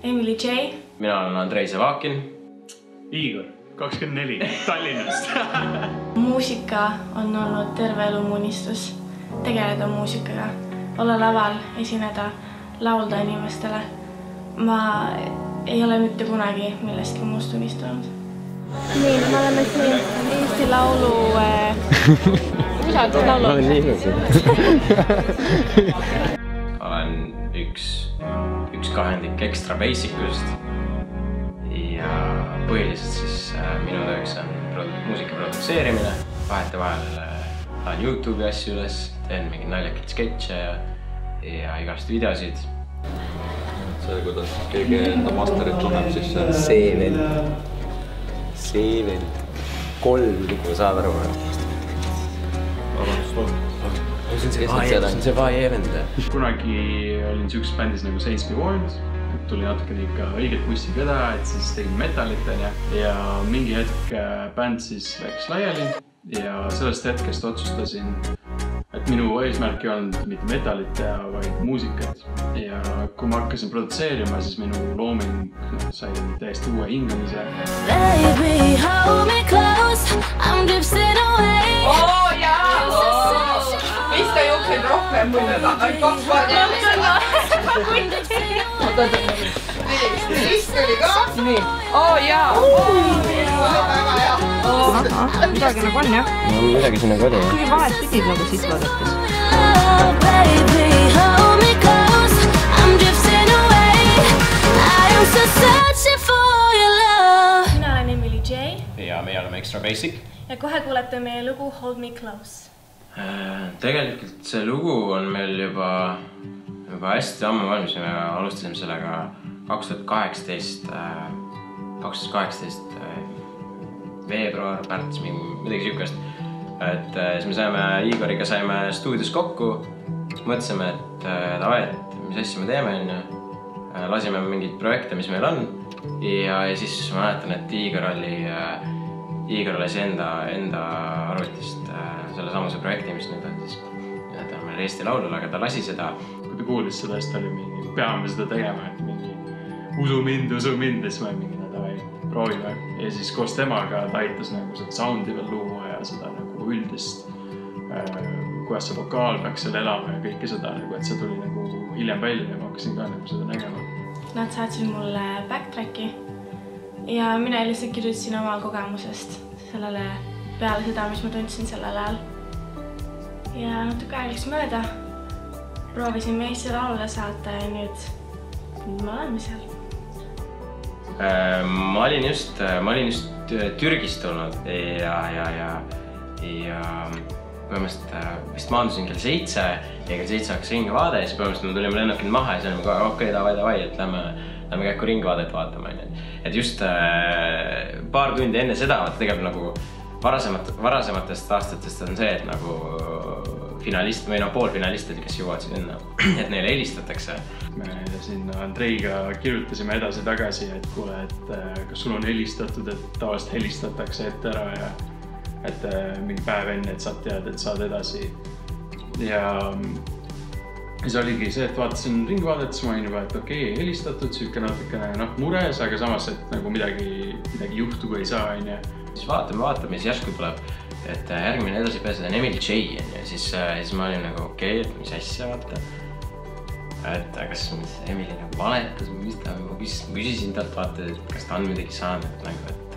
Emily J. Mina olen Andrei Zavakin. Igor, 24, Tallinnast. Muusika on olnud terve elu mu unistus. Tegeleda muusikaga, olla laval, esineda, laulda inimestele. Ma ei ole mitte kunagi millestki muust unistanud. Nii, me oleme siin Eesti Laulu... Mis sa oled laulu? Ma olen nii ilus. Olen üks kahendik Extra Basicust ja põhiliselt siis minu tööks on muusika produtseerimine. Vahetevahel laen YouTube'i asju üles, teen mingeid naljakad sketše ja igast videosid. See, kuidas keegi enda masterit tunneb, siis see vend. 3 lugu saad aru. See on see Vaie vend. Kunagi olin siukses bändis nagu Saints Be Warned. Tuli natukene ikka õiget bussi peda, et siis tegin metalit ja mingi hetk bänd siis läks laiali ja sellest hetkest otsustasin, et minu eesmärk ei olnud mitte metalit teha, vaid muusikat. Ja kui ma hakkasin produtseerima, siis minu looming sai täiesti uue hingamise. Baby, hold me close, I'm drifting away. Oo jaa! Mis ta juukseid rohkem kui need 2 paari? Stilist oli ka? Nii. Oo jaa! Väga hea! Midagi nagu on jah? Midagi sinna kodu. Kuigi vahet pidid nagu siit vaadates. Baby, hold me close, I'm drifting away. I am so searching for your love. Mina olen Emily J. Ja meie oleme Extra Basic. Ja kohe kuulete meie lugu Hold Me Close. Tegelikult see lugu on meil juba hästi ammu valmis. Me alustasime sellega 2018 veebruar, märts, midagi siukest. Et siis me saime Igoriga stuudios kokku. Mõtlesime, et mis asja me teeme. Lasime mingeid projekte, mis meil on. Ja siis ma mäletan, et Igor oli enda arvutist selle samuse projekti, mis nüüd on siis meil Eesti Laulul, aga ta lasi seda. Kui ta kuulis seda, siis ta oli mingi, peame seda tegema, et mingi usu mind, siis ma mingi davai, proovime. Ja siis koos temaga ta aitas nagu seda soundi veel luua ja seda nagu üldist, kuidas see vokaal peaks seal elama ja kõike seda, et see tuli nagu hiljem välja ja ma hakkasin ka nagu seda nägema. Nad saatsid mulle backtracki ja mina lihtsalt kirjutasin oma kogemusest sellele peale seda, mis ma tundsin sellel ajal. Ja natuke aeg läks mööda. Proovisime Eesti Laulule saata ja nüüd me oleme seal. Ma olin just Türgist tulnud ja põhimõtteliselt vist maandusin kell 7 ja kell 7 hakkas ringvaade ja siis põhimõtteliselt me tulime lennukilt maha ja siis olime kohe okei, davai, et lähme käiku ringvaadet vaatama. Et just paar tundi enne seda, tegelikult nagu varasematest aastatest on see, et nagu finalist või poolfinalistid, kes jõuavad sinna, et neile helistatakse. Me siin Andreiga kirjutasime edasi-tagasi, et kuule, et kas sul on helistatud, et tavaliselt helistatakse ette ära ja et mingi päev enne, et saad teada, et saad edasi. Ja siis oligi see, et vaatasin ringvaadet, siis ma olin juba, et okei, helistatud, süükene natukene mures, aga samas, et nagu midagi juhtu, kui ei saa. Siis vaatame, siis järsku tuleb, et järgmine edasipääsed on Emily J. Ja siis ma olin nagu okei, et mis asja vaata. Et kas Emily nagu valetas või mis ta, ma küsisin talt vaata, et kas ta on midagi saanud, et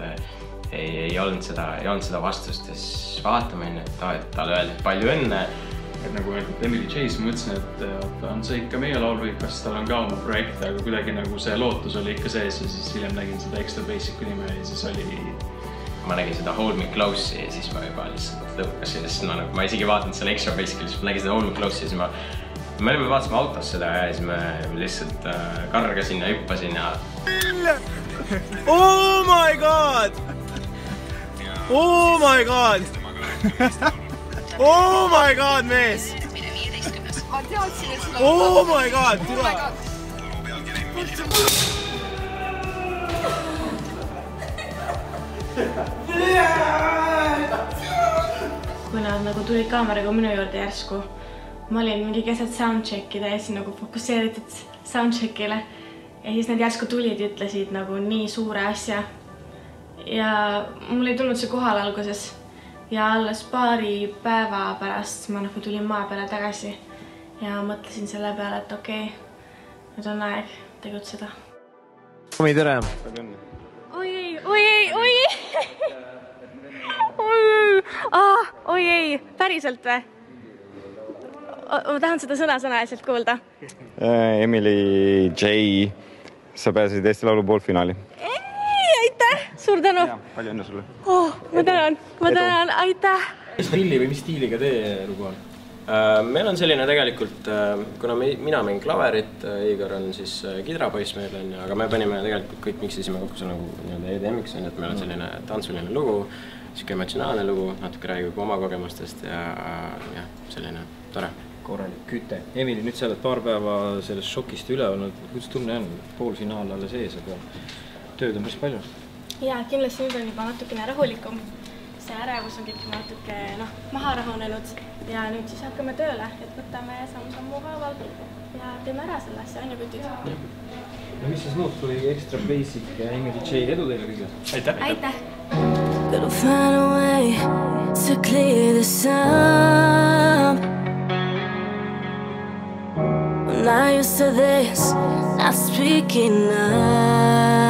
ei olnud seda vastust. Ja siis vaatame, et talle öeldi palju õnne. Et nagu Emily J. siis mõtlesin, et on see ikka meie laul või kas tal on ka oma projekte, aga kuidagi nagu see lootus oli ikka sees ja siis hiljem nägin seda Extra Basicu nime ja siis oli... Ma nägin seda Hold Me Close'i ja siis ma juba lihtsalt lõpukasin, sest ma isegi vaatanud selle Extra Basic'i, siis ma nägin seda Hold Me Close'i ja siis me olime vaatasime autos seda ja siis me lihtsalt kargasin ja hüppasin ja... Oh my god! Oh my god! Oh my god, mees! Ma teadsin, et seda... Oh my god, tule! Kui nad nagu tulid kaameraga minu juurde järsku, ma olin mingi keset soundchecki täiesti nagu fokusseeritud soundcheckile ja siis need järsku tulid ja ütlesid nagu nii suure asja. Ja mul ei tulnud see kohal alguses ja alles paari päeva pärast ma nagu tulin maa peale tagasi ja mõtlesin selle peale, et okei, nüüd on aeg tegutseda. Tomi, tere! Oi ei, päriselt või? Ma tahan seda sõna-sõnaliselt kuulda. Emily J, sa pääsesid Eesti Laulu poolfinaali. Aitäh, suur tänu. Palju õnne sulle. Ma tänan, aitäh. Mis pilli või mis stiiliga teie lugu on? Meil on selline tegelikult, kuna mina mängin klaverit, Igor on siis kidrapoiss meil on, aga me panime tegelikult kõik miksisime kokku see nagu EDM-iks on, et meil on selline tantsuline lugu, siuke emotsionaalne lugu, natuke räägib oma kogemustest ja selline tore. Korralik küte. Emily, nüüd sa oled paar päeva sellest šokist üle olnud. Kuidas tunne on? Poolfinaal alles ees, aga tööd on päris palju. Jaa, kindlasti nüüd on juba natukene rahulikum. See ärevus on kõik natuke maha rahunenud ja nüüd siis hakkame tööle, et võtame sammu haaval ja teeme ära selle asja, on ju kütid. No mis siis muud kui extra basic ja Emily J edu teile kõige? Aitäh! Aitäh! Gotta find a way to clear this up. When I used to this, not speaking up.